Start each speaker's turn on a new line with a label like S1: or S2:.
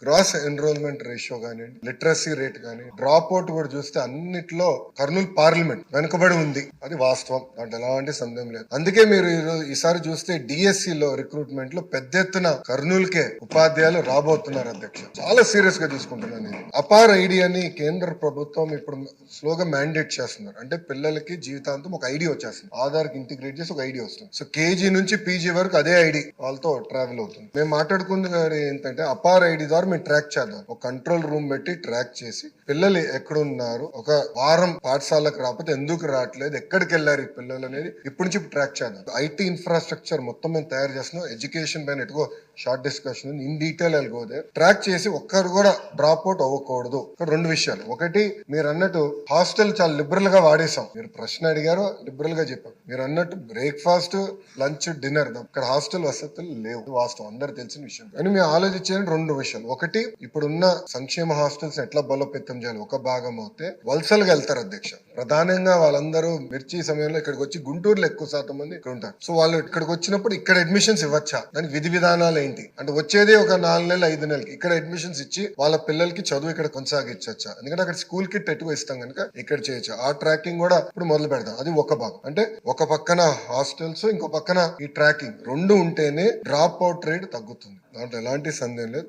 S1: Gross enrolment ratio కానీ, literacy rate కానీ, drop out కూడా చూస్తే అన్నిట్లో కర్నూలు పార్లమెంట్ వెనుకబడి ఉంది. అది వాస్తవం, దాంట్లో ఎలాంటి సందేహం లేదు. అందుకే మీరు ఈసారి చూస్తే డిఎస్సి లో రిక్రూట్మెంట్ లో పెద్ద ఎత్తున కర్నూలుకే ఉపాధ్యాయులు రాబోతున్నారు అధ్యక్ష. చాలా సీరియస్ గా తీసుకుంటున్నాను ఇది. అపార్ ఐడి అని కేంద్ర ప్రభుత్వం ఇప్పుడు స్లోగా మ్యాండేట్ చేస్తున్నారు. అంటే పిల్లలకి జీవితాంతం ఒక ఐడి వచ్చేస్తుంది, ఆధార్ కి ఇంటిగ్రేట్ చేసి ఒక ఐడి వస్తుంది. సో కేజీ నుంచి పీజీ వరకు అదే ఐడి వాళ్ళతో ట్రావెల్ అవుతుంది. మేము మాట్లాడుకుంది ఏంటంటే అపార్ ఐడి ద్వారా మేము ట్రాక్ చేద్దాం. ఒక కంట్రోల్ రూమ్ పెట్టి ట్రాక్ చేసి పిల్లలు ఎక్కడున్నారు, ఒక వారం పాఠశాలకు రాకపోతే ఎందుకు రావట్లేదు, ఎక్కడికి వెళ్ళారు ఈ పిల్లలు అనేది ఇప్పటి నుంచి ట్రాక్ చేద్దాం. ఐటీ ఇన్ఫ్రాస్ట్రక్చర్ మొత్తం మేము తయారు చేస్తున్నాం. ఎడ్యుకేషన్ పైన ఎటుకో షార్ట్ డిస్కషన్ ఇన్ డీటెయిల్ వెళ్ళిపోతే ట్రాక్ చేసి ఒక్కరు కూడా డ్రాప్ అవుట్ అవ్వకూడదు. ఇక్కడ రెండు విషయాలు. ఒకటి, మీరు అన్నట్టు హాస్టల్ చాలా లిబరల్ గా వాడేసాం. మీరు ప్రశ్న అడిగారు, లిబరల్ గా చెప్పాం. మీరు అన్నట్టు బ్రేక్ఫాస్ట్, లంచ్, డిన్నర్ ఇక్కడ హాస్టల్ వసతులు లేవు, వాస్తవం, అందరు తెలిసిన విషయం. కానీ మేము ఆలోచించే రెండు విషయాలు. ఒకటి, ఇప్పుడున్న సంక్షేమ హాస్టల్స్ ఎట్లా బలోపేతం చేయాలి. ఒక భాగం అయితే వలసలుగా వెళ్తారు అధ్యక్ష. ప్రధానంగా వాళ్ళందరూ మిర్చి సమయంలో ఇక్కడికి వచ్చి, గుంటూరులో ఎక్కువ శాతం మంది ఇక్కడ ఉంటారు. సో వాళ్ళు ఇక్కడికి వచ్చినప్పుడు ఇక్కడ అడ్మిషన్స్ ఇవ్వచ్చా, దానికి విధి విధానాలు ఏంటి అంటే, వచ్చేది ఒక 4 నెలలు 5 నెలలకి ఇక్కడ అడ్మిషన్స్ ఇచ్చి వాళ్ళ పిల్లలకి చదువు ఇక్కడ కొనసాగించచ్చా, ఎందుకంటే అక్కడ స్కూల్ కిట్ ఎక్కువ ఇస్తాం కనుక ఇక్కడ చేయొచ్చు. ఆ ట్రాకింగ్ కూడా ఇప్పుడు మొదలు పెడతాం. అది ఒక భాగం. అంటే ఒక పక్కన హాస్టల్స్, ఇంకో పక్కన ఈ ట్రాకింగ్ రెండు ఉంటేనే డ్రాప్ అవుట్ రేట్ తగ్గుతుంది. దాంట్లో ఎలాంటి సందేహం లేదు.